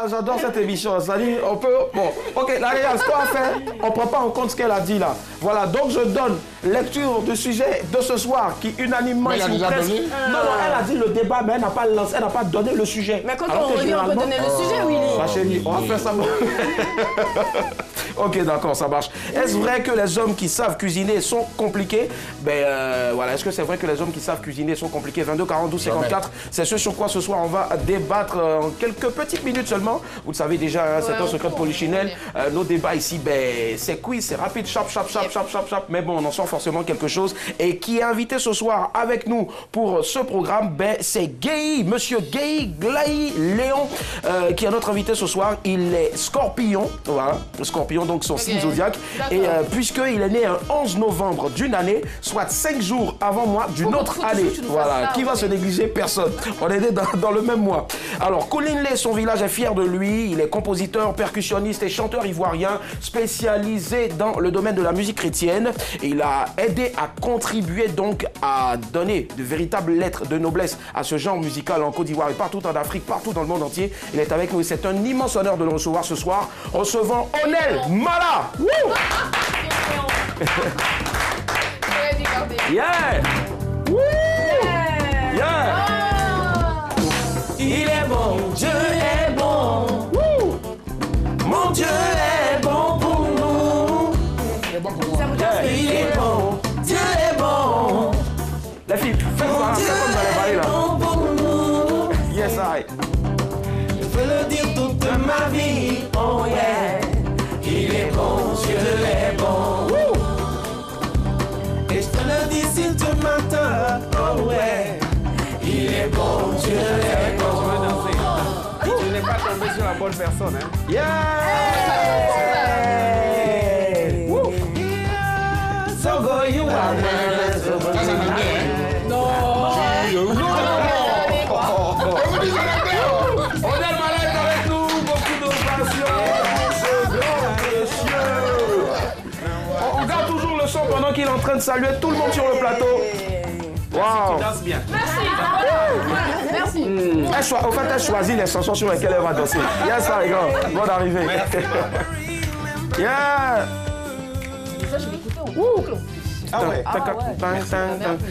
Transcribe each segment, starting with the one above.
j'adore cette émission. Ça dit, on peut... Bon, ok, là, regarde, ce qu'on a fait, on ne prend pas en compte ce qu'elle a dit là. Voilà, donc je donne lecture du sujet de ce soir qui unanimement... Mais elle a déjà donné. Non, elle a dit le débat, mais elle n'a pas lancé, elle n'a pas donné le sujet. Mais quand on revient, on peut donner le sujet, Willy. Ma chérie, on va faire ça. Ok, d'accord, ça marche. Est-ce vrai que les hommes qui savent cuisiner sont compliqués? Ben voilà, est-ce que c'est vrai que les hommes qui savent cuisiner sont compliqués? 22 42 54, c'est ce sur quoi ce soir on va débattre en quelques petites minutes seulement. Vous le savez déjà, hein, c'est un secret de Polichinelle. Nos débats ici, ben c'est quiz, c'est rapide, chap. Mais bon, on en sort forcément quelque chose. Et qui est invité ce soir avec nous pour ce programme, ben c'est Guéhi, monsieur Guéhi Glahi Léon, qui est notre invité ce soir. Il est Scorpion, voilà, Scorpion, donc son signe zodiaque. Et puisqu'il est né un 11 novembre d'une année, soit 5 jours avant moi d'une autre année. Voilà, qui va se négliger? Personne. On est né dans le même mois. Alors, Koulinlé, son village est fier de lui. Il est compositeur, percussionniste et chanteur ivoirien, spécialisé dans le domaine de la musique chrétienne. Et il a aidé à contribuer donc à donner de véritables lettres de noblesse à ce genre musical en Côte d'Ivoire et partout en Afrique, partout dans le monde entier. Il est avec nous et c'est un immense honneur de le recevoir ce soir. Recevant Onel Mala. Yeah! Woo! Yeah! Il est bon, Dieu est bon. Woo! Mon Dieu est bon pour nous. Il est bon pour moi. Il est bon, Dieu est bon. La fille, fais voir, c'est comme dans les bails là. Yes, I. Je veux le dire toute ma vie. Oh yeah. Il est bon, Dieu est bon. Woo! Et je te le dis si tu m'entends. Oh ouais. Il est bon, Dieu est bon. Je veux danser. Tu n'es pas tombé sur la bonne personne, hein? Yeah! Woo! So go you are. Non. On est malade avec nous, beaucoup de passion, ce grand monsieur. On garde toujours le son pendant qu'il est en train de saluer tout le monde sur le plateau. Wow. Tu danses bien. Merci. Au fait, elle choisit les chansons sur lesquelles elle va danser. Yes, ça, les gars. Bonne arrivée. Yeah. Ça, je vais écouter en boucle. Ah ouais.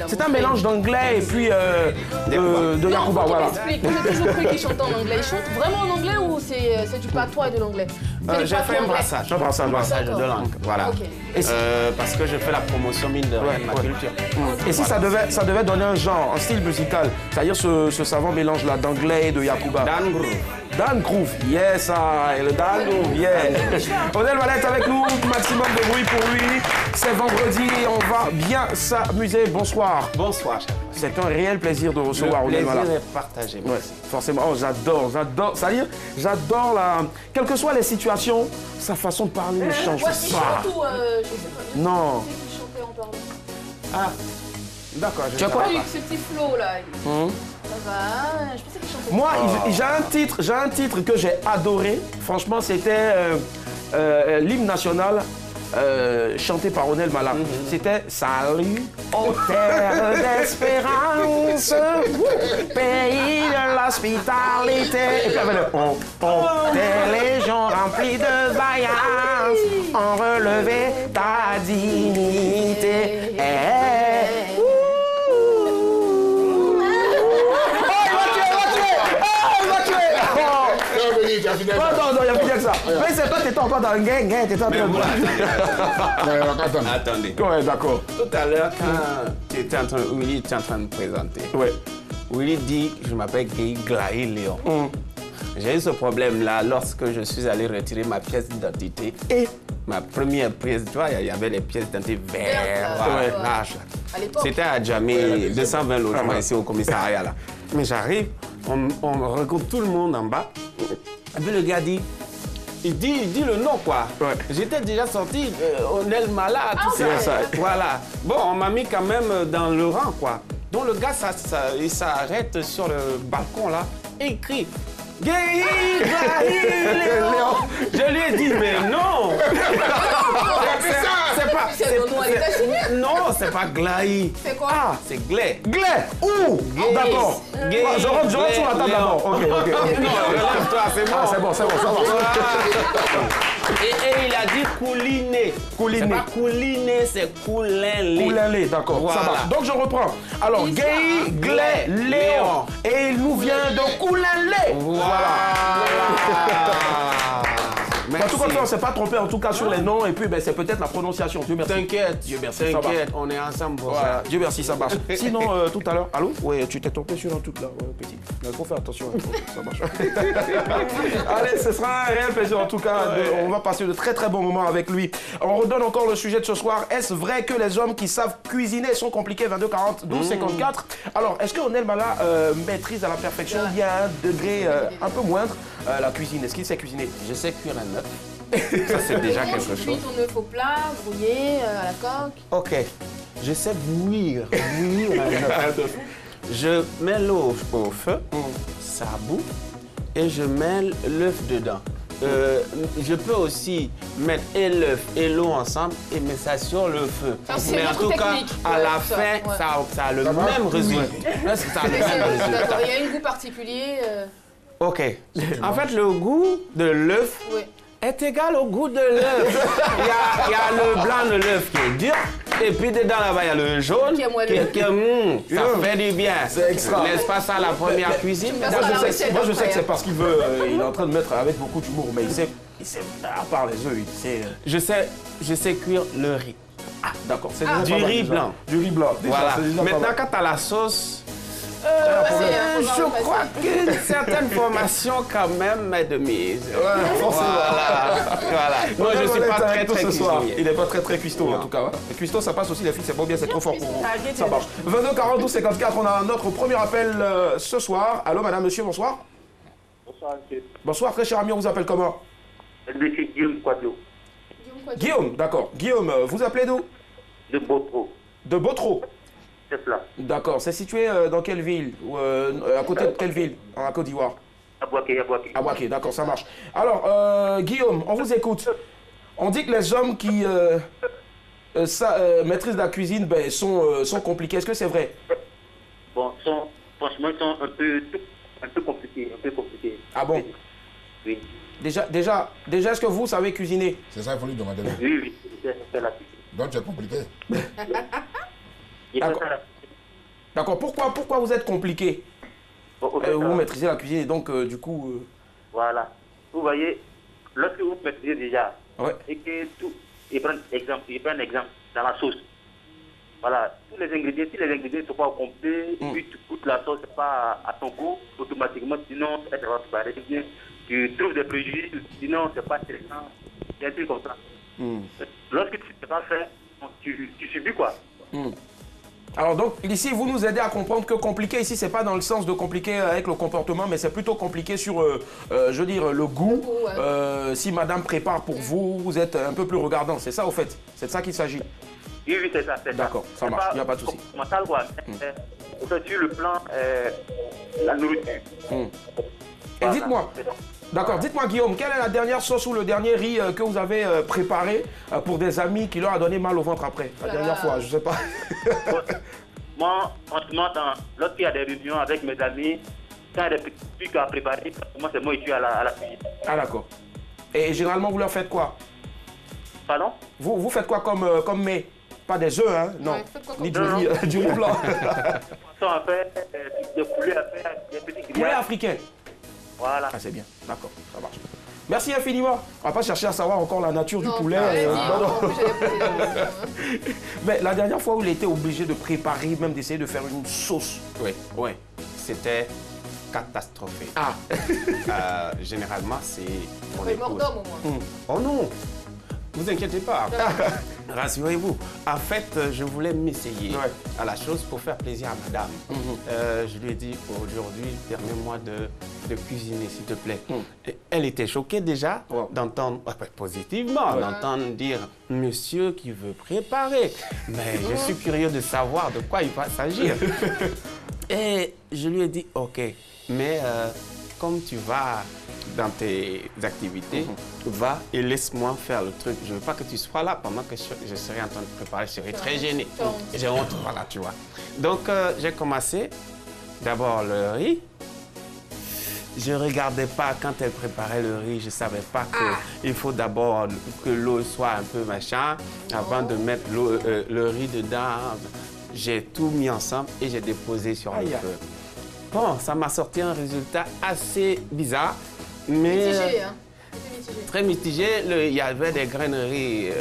C'est un mélange d'anglais et puis de Yakuba, voilà. Explique, moi j'ai toujours cru qu'ils chantaient en anglais. Ils chantent vraiment en anglais ou c'est du patois et de l'anglais? J'ai fait un brassage. Un brassage de langue, voilà. Okay. Parce que je fais la promotion mine de rien de ma culture. Et si ça devait donner un genre, un style musical, c'est-à-dire ce savant mélange là d'anglais et de Yakuba. Dan Groove. Dan Groove, yes, le Dan Groove, yeah. Onel va être avec nous, maximum de bruit pour lui. C'est vendredi et on va bien s'amuser. Bonsoir. Bonsoir. C'est un réel plaisir de recevoir Onel. Le plaisir est partagé. Ouais, forcément. Oh, j'adore. C'est-à-dire, j'adore quelles que soient les situations, sa façon de parler me change. Ouais, il chante ou je sais pas. Non. Je sais qu'il chantait en parlant. Ah, d'accord. Tu as quoi? Ce petit flow là. Ça va, je pensais qu'il chantait. Moi, j'ai un titre que j'ai adoré. Franchement, c'était l'hymne national chanté par Onel Mala. C'était Salut aux terres d'espérance, pays de l'hospitalité. Et puis il y avait le des légions remplies de vaillance ont relevé ta dignité. Non, il n'y a plus que ça. Mais c'est toi, t'étais encore dans le gang, t'étais en train de... Attendez. Ouais, d'accord. Tout à l'heure, quand Willy était en train de me présenter, Ouais. Willy dit je m'appelle Guéhi Glahi Léon. J'ai eu ce problème-là lorsque je suis allé retirer ma pièce d'identité. Et ma première pièce, tu vois, il y avait les pièces d'identité vertes, larges. C'était à Djamé, 220 logements ici au commissariat là. Mais j'arrive, on regroupe tout le monde en bas. Et puis le gars dit, il dit le nom quoi. Ouais. J'étais déjà sorti, Onel Mala, tout ça. ça. Voilà. Bon, on m'a mis quand même dans le rang quoi. Donc le gars, il s'arrête sur le balcon là et il crie. Guéhi Glahi Léon. Je lui ai dit, mais non. C'est pas... Non, c'est pas glaï. C'est quoi? Ah, c'est glé. Glé. Ouh. D'accord. Je rentre sur la table d'abord. Ok. Non, relève-toi, c'est bon. Ah, c'est bon, ça va. Et il a dit couliné. Couliné. C'est pas couliné, c'est coulinlé. Coulinlé, d'accord. Voilà. Ça marche. Donc je reprends. Alors, Guéhi, Glé, Léon. Et il nous vient de Coulinlé. Voilà. En tout cas, on ne s'est pas trompé en tout cas sur les noms et puis ben, c'est peut-être la prononciation. Dieu merci. T'inquiète, Dieu merci, t'inquiète, on est ensemble pour voilà. ça. Dieu merci, ça marche. Sinon, tout à l'heure, allô? Oui, tu t'es trompé sur un truc là, ouais, petit. Il faut faire attention, ça marche. Allez, ce sera un réel plaisir en tout cas. On va passer de très très bons moments avec lui. On redonne encore le sujet de ce soir. Est-ce vrai que les hommes qui savent cuisiner sont compliqués? 22 40 12 54. Alors, est-ce que Onel Mala maîtrise à la perfection ou bien à un degré un peu moindre la cuisine? Est-ce qu'il sait cuisiner? Je sais cuire un œuf. Ça, c'est déjà quelque chose. Tu cuis ton œuf au plat, brouillé, à la coque. Ok, je sais bouillir un œuf. Je mets l'eau au feu, ça bout, et je mets l'œuf dedans. Je peux aussi mettre et l'œuf et l'eau ensemble et mettre ça sur le feu. Mais en tout cas, à la fin, ça a le même résultat. D'accord, il y a un goût particulier. Ok. En fait, le goût de l'œuf est égal au goût de l'œuf. Il y a le blanc de l'œuf qui est dur, et puis dedans là-bas, il y a le jaune qui est moelleux. Ça fait du bien. C'est extra. N'est-ce pas ça la première cuisine? Moi, je sais que c'est parce qu'il veut. Il est en train de mettre avec beaucoup d'humour, mais il sait, à part les œufs, il sait. Je sais cuire le riz. Ah, d'accord. C'est Du riz blanc. Du riz blanc. Déjà, Voilà. déjà Maintenant, quand tu as la sauce, je crois qu'une certaine formation quand même est de mise. Ouais, forcément. Voilà. Moi, je ne suis pas très ce soir. cuisinier. Il n'est pas très cuistot en tout cas. Le cuistot, ça passe aussi, les filles, c'est pas bien, c'est trop fort pour vous. Ça marche. 22 40 12 54, on a notre premier appel ce soir. Allô, madame, monsieur, bonsoir. Bonsoir, monsieur. Bonsoir, très cher ami, on vous appelle comment? Monsieur Guillaume Quadio. Guillaume, d'accord. Guillaume, vous appelez d'où? De Botro. De Botro. C'est cela. D'accord. C'est situé dans quelle ville? Ou à côté de quelle ville? En Côte d'Ivoire? À Boaké. À Boaké, d'accord, ça marche. Alors, Guillaume, on vous écoute. On dit que les hommes qui maîtrisent la cuisine ben, sont compliqués. Est-ce que c'est vrai? Bon, franchement, ils sont un peu compliqués. Ah bon? Oui. Déjà, est-ce que vous savez cuisiner? C'est ça, il faut lui demander. Oui, c'est la cuisine. Donc, tu es compliqué. D'accord. Pourquoi vous êtes compliqué? Vous maîtrisez la cuisine et donc, du coup... Voilà. Vous voyez, lorsque vous maîtrisez déjà, et que tout... Il prend un exemple dans la sauce. Voilà, tous les ingrédients, si les ingrédients ne sont pas au complet, puis tu goûtes la sauce, c'est pas à ton goût, automatiquement, sinon, ça va te paraître bien. Tu trouves des préjugés, sinon, c'est pas intéressant. C'est un truc comme ça. Lorsque tu ne sais pas faire, tu subis quoi. Alors donc, ici, vous nous aidez à comprendre que compliqué, ici, c'est pas dans le sens de compliqué avec le comportement, mais c'est plutôt compliqué sur, je veux dire, le goût. Si madame prépare pour vous, vous êtes un peu plus regardant. C'est ça, au fait? C'est de ça qu'il s'agit? Oui, c'est ça. D'accord, ça marche, il n'y a pas de souci. Mental, quoi. Sur le plan, la nourriture. Et dites-moi, d'accord, dites-moi Guillaume, quelle est la dernière sauce ou le dernier riz que vous avez préparé pour des amis qui leur a donné mal au ventre après? La dernière fois, je ne sais pas. Moi, franchement, lorsqu'il y a des réunions avec mes amis, quand il y a des petits trucs à préparer, moi, c'est moi qui suis à la cuisine. Ah d'accord. Et généralement, vous leur faites quoi? Pardon? Vous faites quoi comme mets? Pas des œufs, hein? Non. Ni du riz blanc. En fait, des poulets à faire, des petits grillades. Poulet africain. Voilà. Ah, c'est bien, d'accord, ça marche. Merci infiniment. On va pas chercher à savoir encore la nature du poulet. Mais la dernière fois où il était obligé de préparer, même d'essayer de faire une sauce. Oui. C'était catastrophique. Ah. Généralement, c'est mon épouse. Mort d'homme au moins. Oh non. Vous inquiétez pas. Rassurez-vous. En fait, je voulais m'essayer à la chose pour faire plaisir à madame. Je lui ai dit, aujourd'hui, permets-moi de cuisiner, s'il te plaît. Elle était choquée déjà d'entendre, positivement, d'entendre dire, monsieur qui veut préparer. Mais je suis curieux de savoir de quoi il va s'agir. Et je lui ai dit, ok, mais comme tu vas dans tes activités, va et laisse-moi faire le truc. Je ne veux pas que tu sois là pendant que je serai en train de préparer. Je serai très gêné. Et j'ai honte, voilà, tu vois. Donc, j'ai commencé d'abord le riz. Je ne regardais pas quand elle préparait le riz. Je ne savais pas qu'il faut d'abord que l'eau soit un peu machin avant de mettre le riz dedans. J'ai tout mis ensemble et j'ai déposé sur le feu. Bon, ça m'a sorti un résultat assez bizarre, mais mitigé, hein? Très mitigé. Il y avait des graineries, il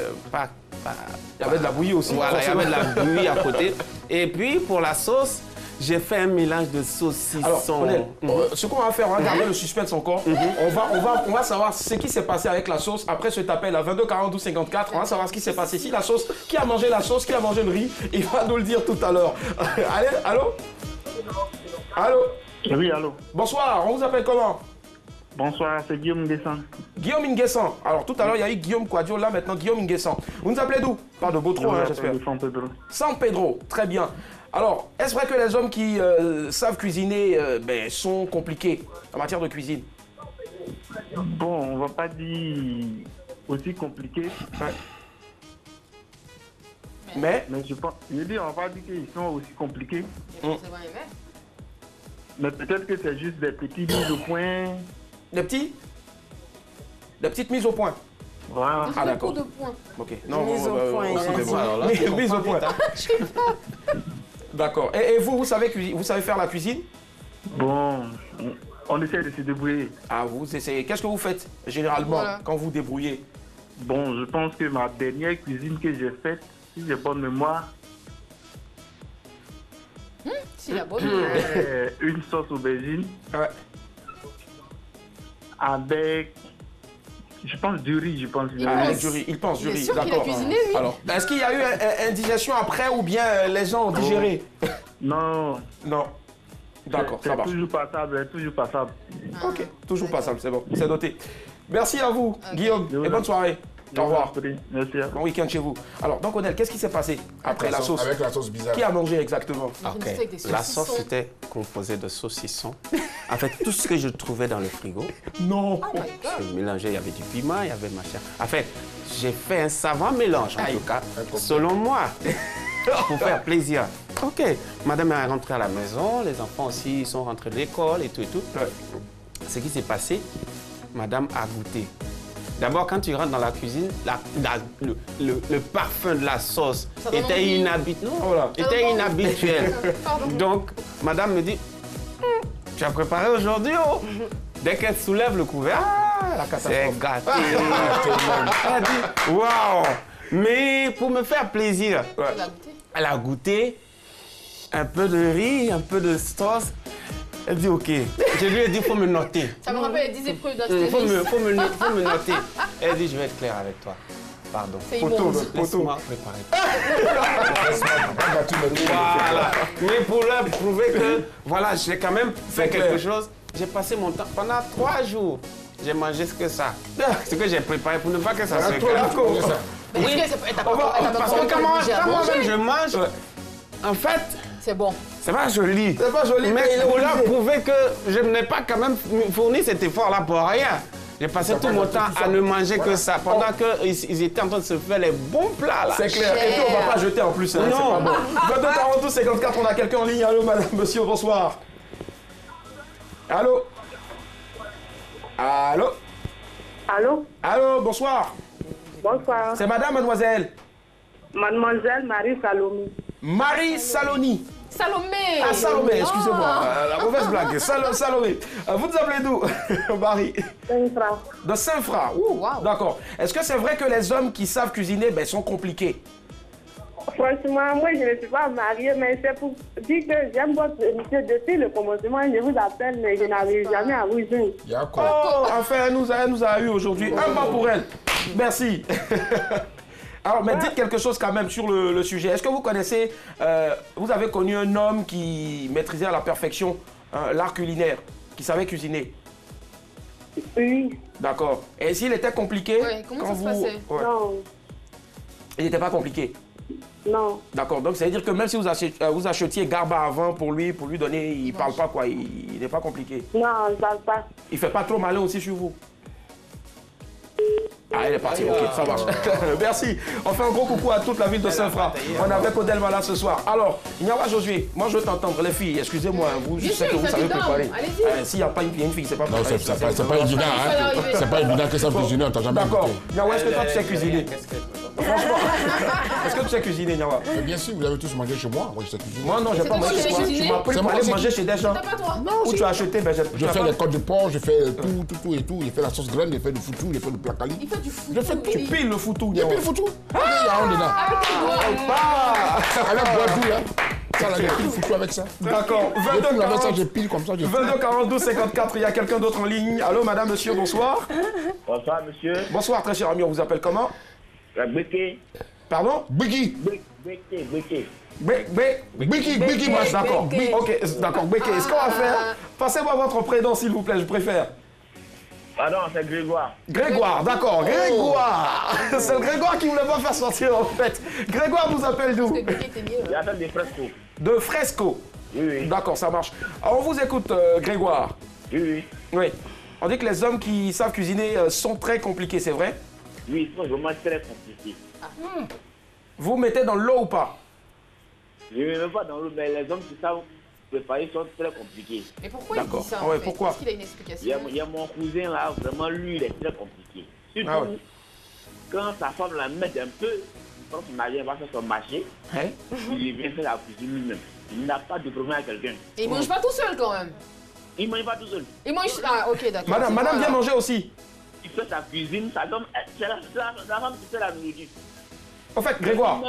y avait de la bouillie aussi. Voilà, il y avait de la bouillie à côté. Et puis, pour la sauce, j'ai fait un mélange de saucisson. Alors, ce qu'on va faire, on va garder le suspense encore. On va savoir ce qui s'est passé avec la sauce. Après cet appel à 22 42 54, on va savoir ce qui s'est passé. Si la sauce, qui a mangé la sauce, qui a mangé le riz, il va nous le dire tout à l'heure. Allez, allô? Allô? Oui, allô. Bonsoir, on vous appelle comment? Bonsoir, c'est Guillaume Nguessan. Guillaume Nguessan. Alors tout à l'heure, il y a eu Guillaume Quadio, là maintenant Guillaume Nguessan. Vous nous appelez d'où? Pas de Beautro, hein, j'espère. De San Pedro. San Pedro, très bien. Alors, est-ce vrai que les hommes qui savent cuisiner sont compliqués en matière de cuisine? Bon, on va pas dire aussi compliqué. Ouais. Mais je pense, on va pas dire qu'ils sont aussi compliqués. Mais peut-être que c'est juste des petites mises au point. Des petites mises au point. Voilà. Ah d'accord. De points. Ok. Non, mise au point. Mise au point. D'accord. Et vous savez faire la cuisine? Bon, on essaie de se débrouiller. Ah, vous essayez. Qu'est-ce que vous faites généralement quand vous débrouillez? Bon, je pense que ma dernière cuisine que j'ai faite, si j'ai bonne mémoire, une sauce aubergine avec, je pense, du riz, je pense. Il pense du riz, d'accord. Alors, est-ce qu'il y a eu indigestion après ou bien les gens ont digéré? Non. Non. D'accord, ça va. Toujours passable, toujours passable. Ok, toujours passable, c'est bon, c'est noté. Merci à vous, Guillaume, et bonne soirée. Au revoir. Merci. Bon week-end chez vous. Alors, donc, Onel, qu'est-ce qui s'est passé après la sauce? Avec la sauce bizarre. Qui a mangé exactement? La sauce était composée de saucissons avec tout ce que je trouvais dans le frigo. Non. Je mélangeais, il y avait du piment, il y avait machin. En fait, j'ai fait un savant mélange, en tout cas, selon moi, pour faire plaisir. Ok, madame est rentrée à la maison, les enfants aussi sont rentrés de l'école et tout et tout. Ce qui s'est passé, madame a goûté. D'abord, quand tu rentres dans la cuisine, le parfum de la sauce était inhabituel. Donc, madame me dit, tu as préparé aujourd'hui, oh? Dès qu'elle soulève le couvert, c'est gâté. Elle dit, waouh! Mais pour me faire plaisir, elle a goûté un peu de riz, un peu de sauce. Elle dit OK. Je lui ai dit, il faut me noter. Ça me rappelle les 10 épreuves d'Astérix. Faut me noter. Elle dit, je vais être clair avec toi. Pardon. C'est immonde. Laisse-moi préparer. Voilà. Mais pour leur prouver que, voilà, j'ai quand même fait quelque chose, j'ai passé mon temps. Pendant 3 jours, j'ai mangé ce que j'ai préparé pour ne pas que ça se casse. Oui, parce que quand moi-même je mange, en fait, c'est bon. C'est pas joli. C'est pas joli, mais pour leur prouver que je n'ai pas quand même fourni cet effort-là pour rien. J'ai passé tout mon temps à ne manger que ça, pendant qu'ils étaient en train de se faire les bons plats là. C'est clair. Et puis on va pas jeter en plus. Hein, non. 22 42 54, on a quelqu'un en ligne. Allô, madame, monsieur, bonsoir. Allô? Allô? Allô? Allô, bonsoir. Bonsoir. C'est madame, mademoiselle? Mademoiselle Marie Salomé. Marie Saloni. Salomé. Ah, Salomé, excusez-moi. La mauvaise blague. Salomé. Vous nous appelez d'où, Marie? Saint-Fra. De Saint-Fra. Wow. D'accord. Est-ce que c'est vrai que les hommes qui savent cuisiner sont compliqués? Franchement, moi, je ne suis pas mariée, mais c'est pour dire que j'aime votre émission depuis le commencement. Je vous appelle, mais je n'arrive jamais à vous joindre. Enfin, elle nous a eu aujourd'hui. Un mot pour elle. Merci. Alors, mais dites quelque chose quand même sur le sujet. Est-ce que vous connaissez, vous avez connu un homme qui maîtrisait à la perfection l'art culinaire, qui savait cuisiner? Oui. D'accord. Et s'il était compliqué, comment ça se passait? Non. Il n'était pas compliqué? Non. D'accord. Donc, ça veut dire que même si vous achetiez Garba avant pour lui donner, il ne parle pas quoi, il il n'est pas compliqué. Non, ça passe. Il fait pas trop malin aussi sur vous? Ah, elle est partie, ok, ça marche. Merci. On fait un gros coucou à toute la ville de Saint-Fra. On est avec Odelma là ce soir. Alors, Nyawa Josué, moi je veux t'entendre. Les filles, excusez-moi, vous, je sais que vous savez préparer. S'il n'y a pas une fille, c'est pas non, c'est pas évident, hein. C'est pas évident que ça cuisiner, on t'a jamais écouté. D'accord. Nyawa, est-ce que toi tu sais cuisiner? Franchement, est-ce que tu sais cuisiner, Nyawa? Bien sûr, vous avez tous mangé chez moi. Moi, je sais cuisiner. Moi, non, j'ai pas mangé chez moi. Tu m'as pris pour aller manger chez des gens. Où tu as acheté? Je fais les côtes de porc, je fais tout et tout. J'ai fait la sauce graine, j'ai fait du foutou, j'ai fait du placali. Je fais tu piles le foutou. Il y a le foutou. Il y a un dedans. Avec bois là. Ça, là, j'ai pile le foutou avec ça. D'accord. 22 42 54. Il y a quelqu'un d'autre en ligne. Allô, madame, monsieur, bonsoir. Bonsoir, monsieur. Bonsoir, très cher ami. On vous appelle comment? Béké. Pardon? Béki. Béké. Béki, d'accord. Ok, d'accord. Béki. Est-ce qu'on va faire? Passez-moi votre prénom, s'il vous plaît, je préfère. Pardon, c'est Grégoire. Grégoire, d'accord. Grégoire. C'est le Grégoire qui voulait pas faire sortir en fait. Grégoire vous appelle d'où? Il appelle des Fresco. De Fresco. Oui. D'accord, ça marche. Alors, on vous écoute, Grégoire. Oui. On dit que les hommes qui savent cuisiner sont très compliqués, c'est vrai? Oui, ils sont vraiment très compliqués. Vous mettez dans l'eau ou pas? Je ne mets même pas dans l'eau, mais les hommes qui savent préparer sont très compliqués. Et pourquoi il dit ça? Ouais, pourquoi? Est-ce qu'il a une explication? Il y a mon cousin là, vraiment lui, il est très compliqué. Surtout quand sa femme la met un peu, quand son mari va faire son marché, il vient faire la cuisine lui-même. Il n'a pas de problème à quelqu'un. Et il ne mange pas tout seul quand même? Il ne mange pas tout seul. Il mange... Ah, ok, d'accord. Madame vient manger aussi? Il fait sa cuisine, sa femme, c'est la femme qui fait la nourriture. En fait, Grégoire.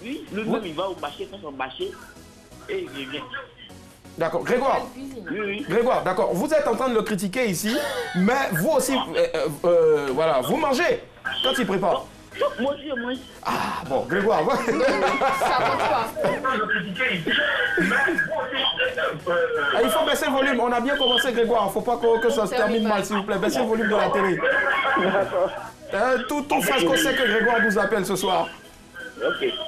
Oui, lui-même il va au marché, faire son marché, et il revient. D'accord, Grégoire. Oui. Grégoire, d'accord. Vous êtes en train de le critiquer ici, mais vous aussi, voilà, vous mangez quand il prépare. Moi aussi, moi. Ah bon, Grégoire. Ça compte pas. Il faut baisser le volume. On a bien commencé, Grégoire. Il ne faut pas que ça se termine mal, s'il vous plaît. Baissez le volume de la télé. Tout Fresco sait que Grégoire vous appelle ce soir.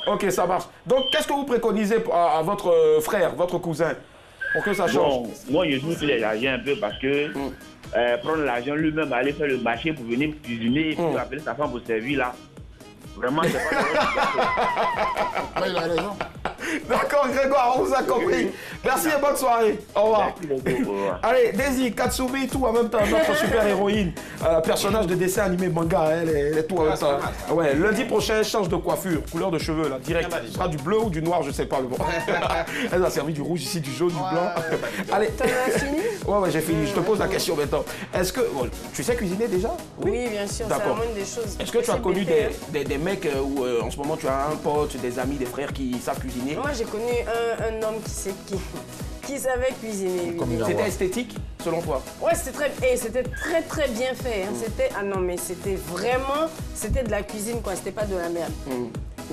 Ok, ça marche. Donc, qu'est-ce que vous préconisez à votre frère, votre cousin, pour que ça change? Bon, moi, je trouve qu'il est l'argent un peu parce que prendre l'argent lui-même, aller faire le marché pour venir cuisiner et puis appeler sa femme pour servir là. Vraiment, c'est pas il a raison. D'accord, Grégoire, on vous a compris. Merci et bonne soirée. Au revoir. Allez, Daisy, Katsumi, tout en même temps, notre super-héroïne, personnage de dessin animé manga, elle est tout en même temps. Ouais, lundi prochain, change de coiffure, couleur de cheveux, là, direct. Ce sera du bleu ou du noir, je sais pas. Bon. Elle a servi du rouge ici, du jaune, du blanc. Allez. T'en as fini? Ouais, j'ai fini. Je te pose la question maintenant. Est-ce que tu sais cuisiner déjà? Oui, bien sûr, c'est vraiment une des choses. Est-ce que tu as connu des mecs où en ce moment tu as un pote, des amis, des frères qui savent cuisiner? Moi, j'ai connu un homme qui savait cuisiner. C'était esthétique, selon toi? Ouais, c'était très bien fait. Hein. C'était c'était de la cuisine, quoi. C'était pas de la merde.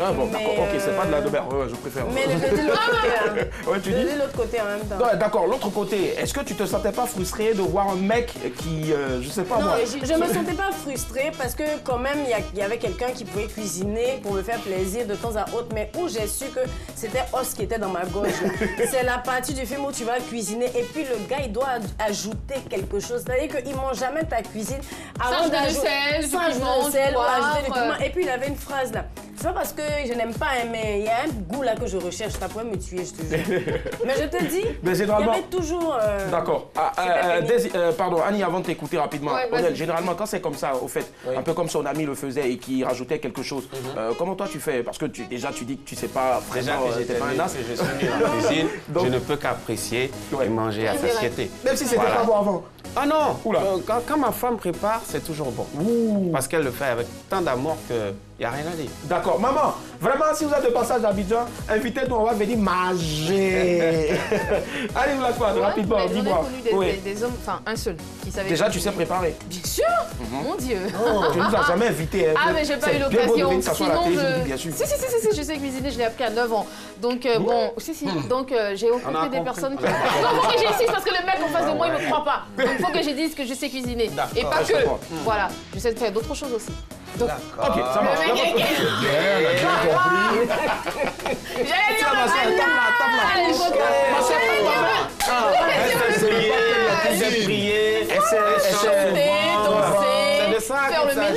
Ah bon, d'accord, ok, c'est pas de la merde, je préfère. Mais je dis l'autre côté, hein. Ouais, tu dis l'autre côté en même temps. Ouais, d'accord, l'autre côté, est-ce que tu te sentais pas frustré de voir un mec qui, je sais pas moi... Non, je me sentais pas frustrée parce que quand même, il y avait quelqu'un qui pouvait cuisiner pour me faire plaisir de temps à autre, mais où j'ai su que c'était os qui était dans ma gorge. C'est la partie du film où tu vas cuisiner et puis le gars, il doit ajouter quelque chose. C'est-à-dire qu'il mange jamais ta cuisine avant d'ajouter sans ajouter de sel, ajouter du piment. Et puis il avait une phrase là. C'est pas parce que je n'aime pas, mais il y a un goût là que je recherche. Ça pourrait me tuer, je te jure. Mais je te dis, il y avait toujours... D'accord. Pardon, Annie, avant de t'écouter rapidement. Odel, généralement, quand c'est comme ça, au fait, un peu comme son ami le faisait et qui rajoutait quelque chose, comment toi tu fais? Parce que déjà, tu dis que tu sais pas vraiment... Déjà que j'étais pas un as, je suis venu dans la cuisine, je ne peux qu'apprécier et manger à satiété. Même si c'était pas bon avant. Ah non, quand ma femme prépare, c'est toujours bon. Parce qu'elle le fait avec tant d'amour qu'il n'y a rien à dire. D'accord. Maman, vraiment, si vous êtes de passage à Abidjan, invitez-nous, on va venir manger. Allez, vous la quoi, rapidement, dis-moi. J'en ai connu des hommes, enfin un seul, qui savait... Déjà, tu sais préparer? Bien sûr. Mon Dieu. Tu nous as jamais invités. Ah, mais j'ai pas eu l'occasion. Sinon, je... Si, je sais cuisiner, je l'ai appris à 9 ans. Donc, bon, donc j'ai rencontré des personnes qui... Non, faut que j'insiste parce que le mec en face de moi, il me croit pas. Donc, il faut que je dise que je sais cuisiner. Et pas que. Voilà, je sais faire d'autres choses aussi. Ok, ça marche. J'allais dire... sait prier, elle sait chanter, danser, c'est de ça faire le ménage.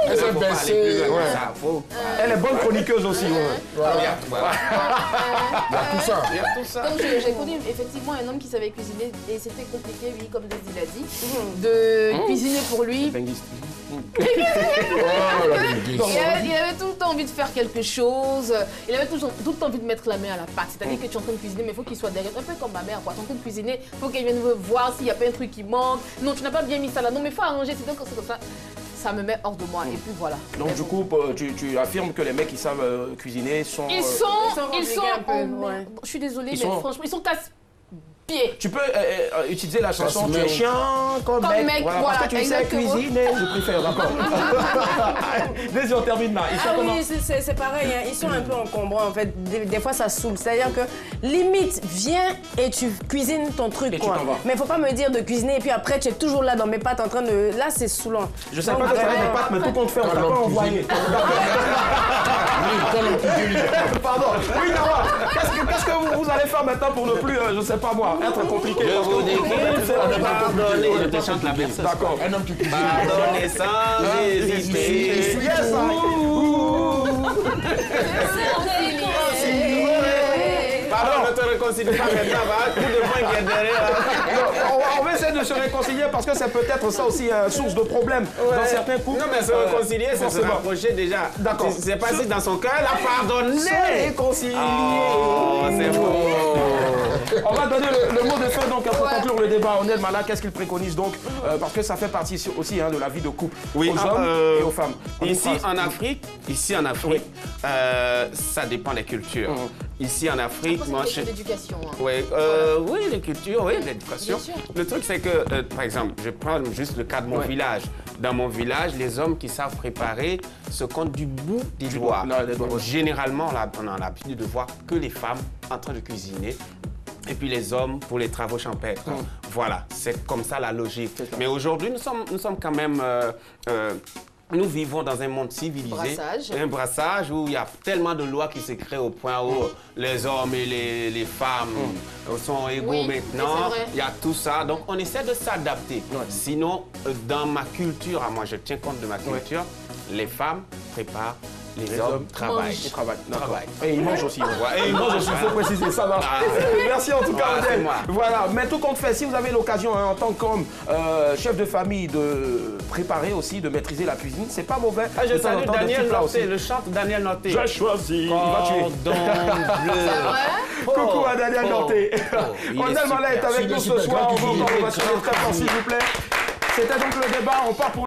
Elle s'est baissée. Elle est bonne chroniqueuse aussi. Il y a tout ça. Il y a tout ça. Donc j'ai connu effectivement un homme qui savait cuisiner et c'était compliqué, oui, comme Désir l'a dit, de cuisiner pour lui. Il avait tout le temps envie de faire quelque chose, il avait tout le temps envie de mettre la main à la pâte. C'est-à-dire que tu es en train de cuisiner, mais il faut qu'il soit derrière, un peu comme ma mère, quoi. Tu es en train de cuisiner, il faut qu'elle vienne voir s'il n'y a pas un truc qui manque. Non, tu n'as pas bien mis ça là, non, mais il faut arranger, c'est comme ça. Ça me met hors de moi, et puis voilà. Donc du coup, tu affirmes que les mecs qui savent cuisiner sont... Ils sont un peu, je suis désolée, mais franchement, ils sont casse-pieds. Tu peux utiliser la chanson tu es chiant comme mec, voilà, parce que tu sais cuisiner, je préfère, d'accord. Dès on termine là. Oui, c'est pareil, hein. Ils sont un peu encombrants en fait, des fois ça saoule, c'est-à-dire que limite, viens et tu cuisines ton truc et quoi. Mais il faut pas me dire de cuisiner et puis après tu es toujours là dans mes pâtes en train de... Là c'est saoulant. Je sais pas que tu as des pâtes, mais tout compte fait, on t'a pas envoyé. Pardon, oui, qu'est-ce que vous allez faire maintenant pour ne plus, je sais pas moi, être compliqué? Je vous dis que pardonnez, je te chante la berceuse. D'accord. Un homme qui cuisine. Pardonnez sans hésiter. Yes, Pardon, ne te réconcilie pas maintenant, va. Coup de poing qui est derrière. On va essayer de se réconcilier parce que c'est peut-être ça aussi une source de problème dans certains couples. Non, mais se réconcilier, c'est se rapprocher déjà. D'accord. C'est pas si dans son cœur, elle a pardonné. Se réconcilier. Oh, c'est beau. On va donner le mot de fin donc pour conclure le débat. Honnête Mala, qu'est-ce qu'il préconise donc parce que ça fait partie aussi de la vie de couple, aux hommes et aux femmes. Ici en Afrique, ça dépend des cultures. Ici en Afrique, moi je... l'éducation. Hein. Oui, les cultures, oui, l'éducation. Le truc c'est que, par exemple, je prends juste le cas de mon village. Dans mon village, les hommes qui savent préparer se comptent du bout des doigts. Généralement, on a l'habitude de voir que les femmes en train de cuisiner. Et puis les hommes pour les travaux champêtres. Voilà, c'est comme ça la logique. Mais aujourd'hui, nous sommes quand même... nous vivons dans un monde civilisé, un brassage où il y a tellement de lois qui se créent au point où les hommes et les femmes sont égaux maintenant. Il y a tout ça, donc on essaie de s'adapter. Sinon, dans ma culture, moi je tiens compte de ma culture, les femmes préparent. Les hommes travaillent. Ils travaillent. Et ils mangent aussi. Et ils mangent aussi, il faut préciser, ça va. Merci en tout cas, voilà, mais tout compte fait, si vous avez l'occasion en tant qu'homme, chef de famille, de préparer aussi, de maîtriser la cuisine, c'est pas mauvais. Je salue Daniel Norté, le chante Daniel Norté. J'ai choisi. Il va tuer. Coucou à Daniel Norté. Honnête Mala est avec nous ce soir. On va encore s'il vous plaît. C'était donc le débat. On part pour